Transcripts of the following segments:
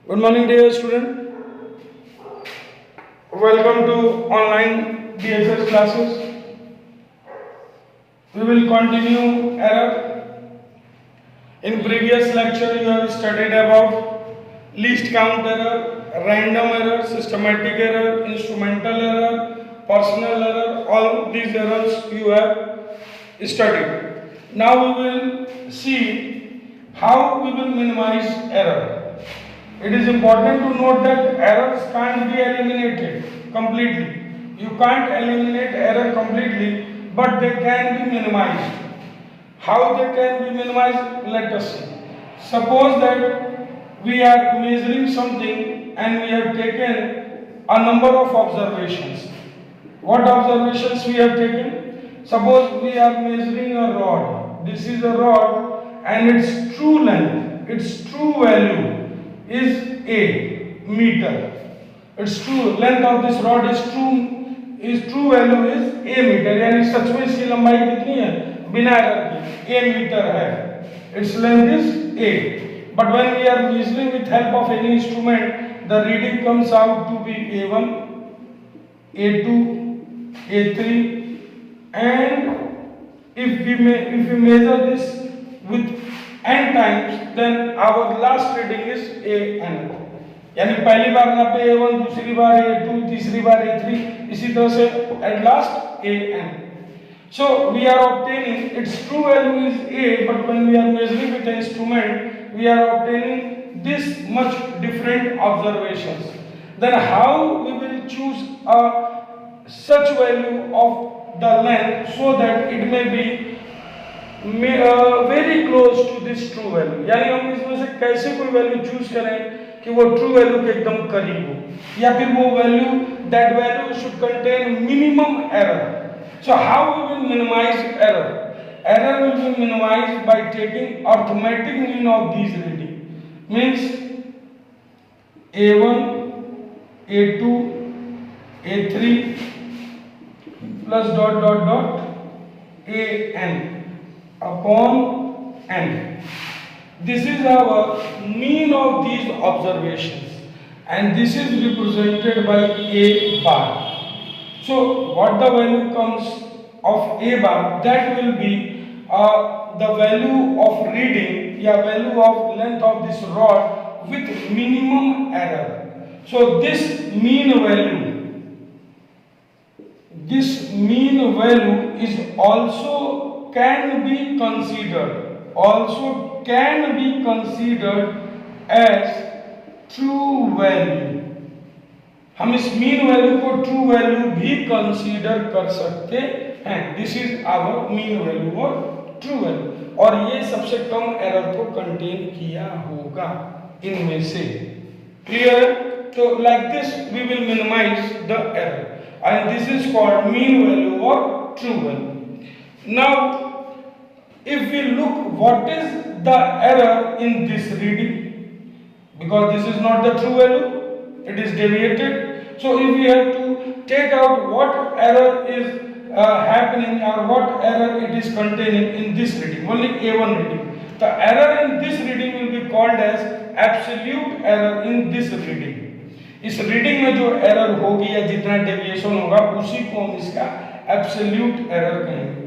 Good morning, dear student. Welcome to online DSS classes. We will continue error. In previous lecture, you have studied about least count error, random error, systematic error, instrumental error, personal error. All these errors you have studied. Now we will see how we will minimize error. It is important to note that errors can't be eliminated completely. You can't eliminate error completely, but they can be minimized. How they can be minimized? Let us see. Suppose that we are measuring something and we have taken a number of observations. What observations we have taken? Suppose we are measuring a rod. This is a rod and its true length, its true value is a meter. Its true length of this rod is true value is a meter. यानी सच में इसकी लंबाई कितनी है? बिना error के a metre है. Its length is a. But when we are measuring with help of any instrument, the reading comes out to be a1, a2, a3, and if we measure this with n times, then our last reading is an. यानी पहली बार नापे a1, दूसरी बार a2, तीसरी बार a3, इसी तरह से at last an. So we are obtaining its true value is a, but when we are measuring with an instrument, we are obtaining this much different observations. Then how we will choose a such value of the length so that it may be very close to this true value. यानी हम इसमें से कैसे कोई value choose करें कि वो true value के एकदम करीब हो, या फिर वो value that value should contain minimum error. So how we will minimize error? Error will be minimized by taking arithmetic mean of these reading. Means a1, a2, a3 plus dot dot dot an upon n. This is our mean of these observations, and this is represented by a bar. So what the value comes of a bar, that will be the value of reading, yeah, value of length of this rod with minimum error. So this mean value is also can be considered as true value. हम इस mean value को true value भी consider कर सकते हैं. This is our mean value और true value, और ये सबसे कम एरर को कंटेन किया होगा इनमें से. क्लियर? तो like this we will minimise the error, and this is called mean value और true value. Now if we look what is the error in this reading, because this is not the true value, it is deviated. So if we have to take out what error is happening or what error it is containing in this reading, only a1 reading, the error in this reading will be called as absolute error in this reading. इस reading में जो error होगी या जितना deviation होगा उसी को हम इसका एब्सोल्यूट एरर कहेंगे.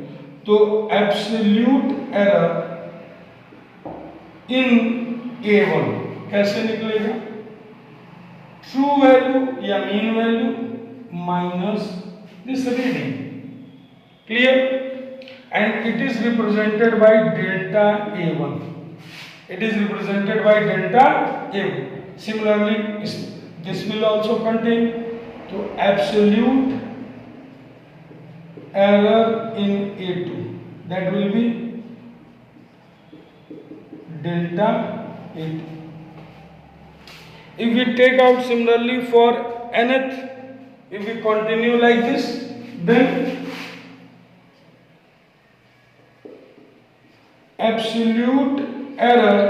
तो एब्सोल्यूट एरर इन a1 कैसे निकलेगा? ट्रू वैल्यू या mean value minus this reading. Clear? And it is represented by delta a1. It is represented by delta a1. Similarly, this will also contain to absolute error in a2, that will be delta a2. If we take out similarly for nth, if we continue like this, then absolute error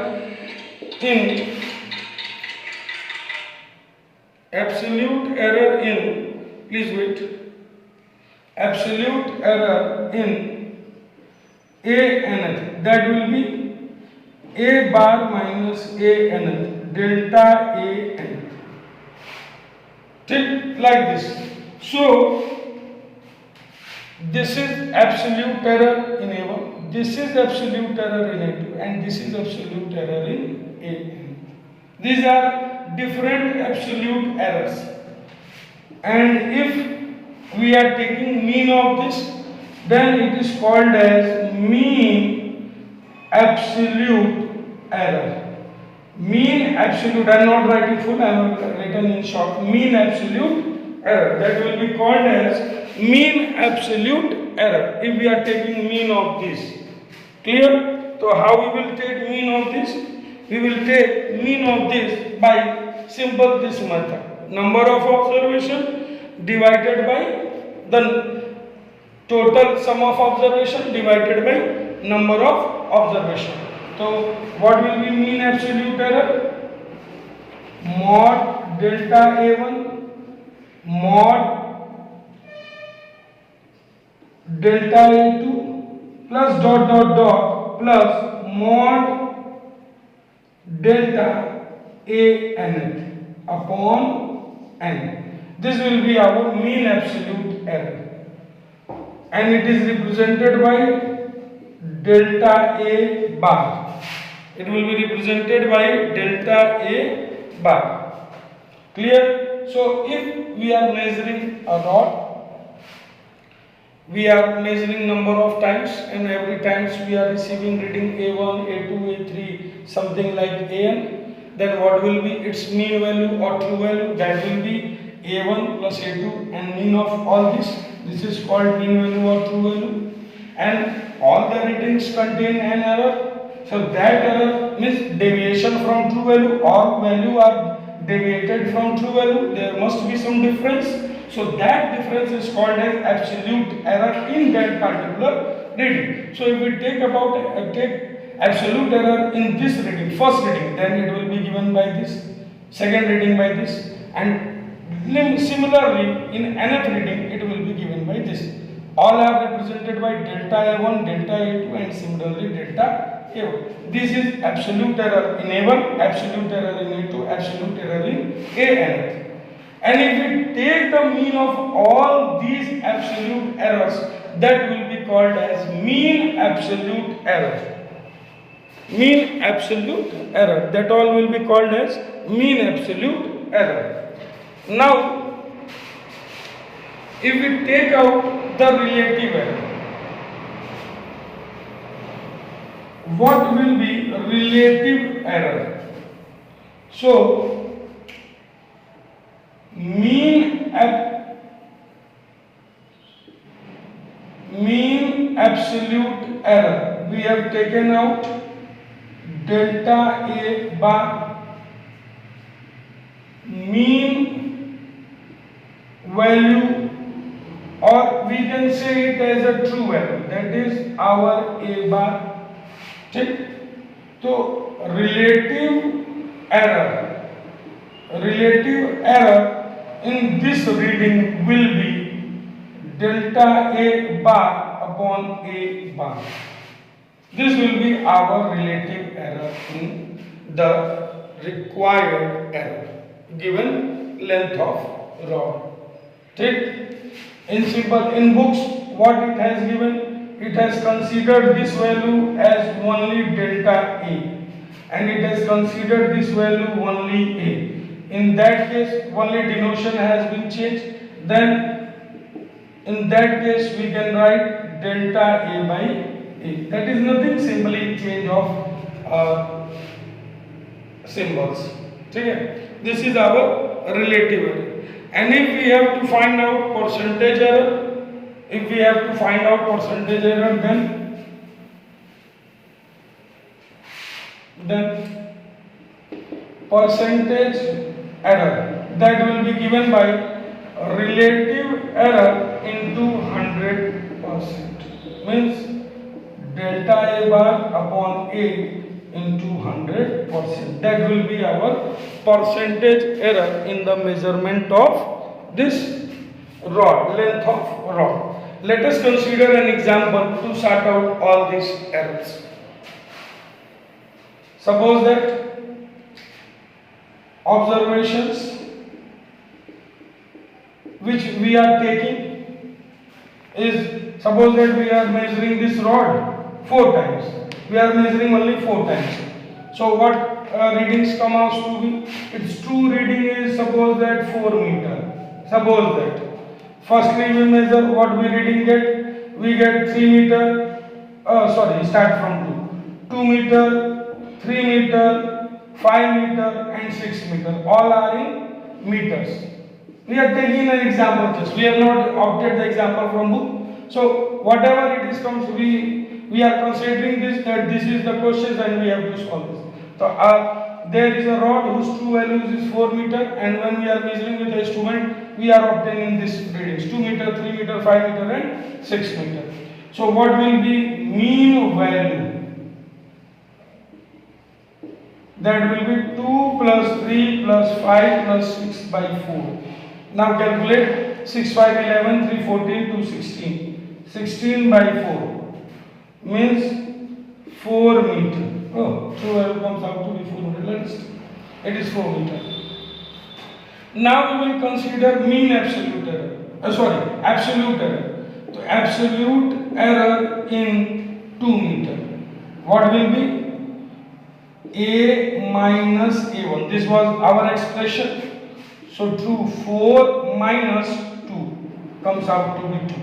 in please wait, absolute error in a nth, that will be a bar minus a nth. delta A n. Take like this. So this is absolute error in A1, this is absolute error in A2, and this is absolute error in AN. These are different absolute errors, and if we are taking mean of this, then it is called as mean absolute error. Mean absolute, I am not writing full, I am written in short. Mean absolute error, that will be called as mean absolute error if we are taking mean of this. Clear? So how we will take mean of this? We will take mean of this by simple this method. Number of observation divided by the total sum of observation divided by number of observation. So what will be mean absolute error? Mod delta A1 mod delta A2 plus plus mod delta A n upon n. This will be our mean absolute error, and it is represented by delta A bar. It will be represented by delta A bar. Clear? So if we are measuring a rod, we are measuring number of times, and every times we are receiving reading A1, A2, A3, something like AN, then what will be its mean value or true value? That will be A1 plus A2, and mean of all this. This is called mean value or true value. And all the readings contain an error. So that error means deviation from true value, or value are deviated from true value. There must be some difference. So that difference is called as absolute error in that particular reading. So if we take absolute error in this reading, first reading, then it will be given by this, second reading by this, and similarly in another reading it will be given by this. All are represented by delta A1, delta A2, and similarly delta A1. This is absolute error in A1, absolute error in A2, absolute error in AN. And if we take the mean of all these absolute errors, that will be called as mean absolute error. Mean absolute error, that all will be called as mean absolute error. Now, if we take out the relative error, what will be relative error? So, mean absolute error, we have taken out delta A bar, mean value, or we can say it as a true value, that is our A bar. So relative error in this reading will be delta A bar upon A bar. This will be our relative error in the required error given length of rod. In simple, in books, what it has given, it has considered this value as only delta A, and it has considered this value only A. In that case, only denotation has been changed. Then in that case we can write delta A by A. That is nothing, simply change of symbols. This is our relative error. And if we have to find out percentage error, then percentage error, that will be given by relative error into 100%, means delta A bar upon A into 100%. That will be our percentage error in the measurement of this rod, length of rod. Let us consider an example to sort out all these errors. Suppose that observations which we are taking is, suppose that we are measuring this rod 4 times. We are measuring only 4 times. So what readings come out to be? Its true reading is, suppose that 4 meter. Suppose that. Firstly we measure, what we reading get? We get 3 meter. Start from 2. 2 meter, 3 meter, 5 meter and 6 meter. All are in meters. We are taking an example just. We have not opted the example from book. So whatever it is comes, we are considering this, that this is the questions and we have to solve this. So there is a rod whose true value is 4 meter, and when we are measuring with the instrument, we are obtaining this readings 2 meter, 3 meter, 5 meter and 6 meter. So what will be mean value? That will be 2 plus 3 plus 5 plus 6 by 4. Now calculate 6, 5, 11, 3, 14, 2, 16. 16 by 4 means 4 meter. Oh, true value comes out to be 4 meter. Let's see. It is 4 meter. Now we will consider mean absolute error. Absolute error. So absolute error in 2 meter. What will be? A minus A1. This was our expression. So true 4 minus 2 comes out to be 2.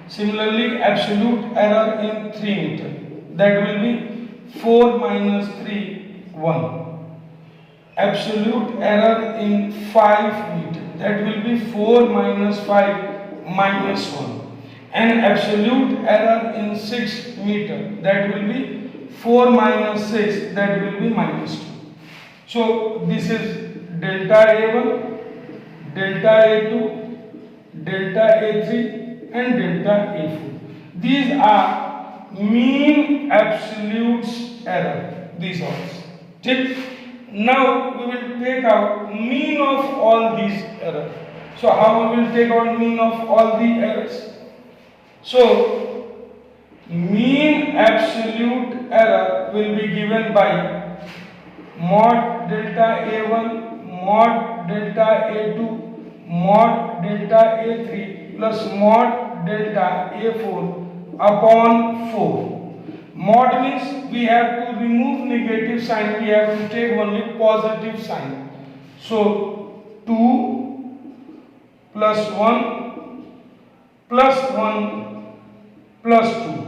Similarly, absolute error in 3 meter. That will be 4 minus 3, 1. Absolute error in 5 meter. That will be 4 minus 5 minus 1. And absolute error in 6 meter. That will be 4 minus 6. That will be minus 2. So this is delta A1, delta A2, delta A3 and delta A4. These are mean absolute error. These are. Now we will take out mean of all these errors. So how we will take out mean of all the errors? So mean absolute error will be given by mod delta A1 mod delta A2 mod delta A3 plus mod delta A4 upon 4. Mod means we have to remove negative sign, we have to take only positive sign. So 2 plus 1 plus 1 plus 2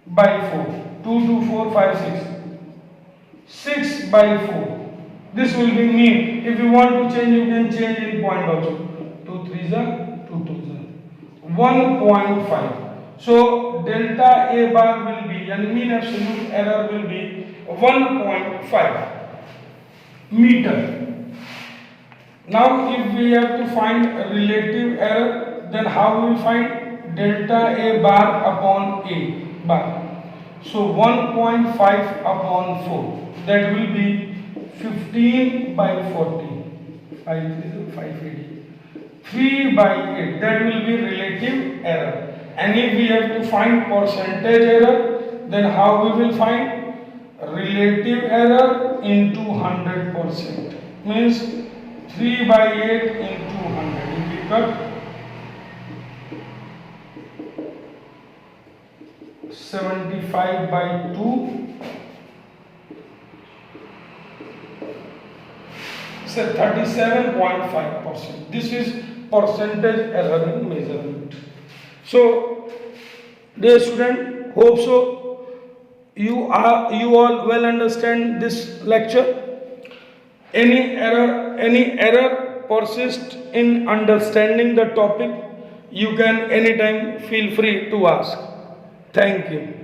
by 4. 2, 2, 4, 5, 6. 6 by 4. This will be mean. If you want to change, you can change in point also. 2 3s are 2 2s are 1.5. So delta A bar will be, and mean absolute error will be 1.5 meter. Now if we have to find a relative error, then how we will find? Delta A bar upon A bar. So 1.5 upon 4. That will be 15 by 40. 580. 3 by 8. That will be relative error. And if we have to find percentage error, then how we will find? Relative error into 100%. Means 3 by 8 into 100. If we cut 75 by 2, say 37.5%. This is percentage error in measurement. So dear student, hope so you all well understand this lecture. Any error persist in understanding the topic, you can anytime feel free to ask. Thank you.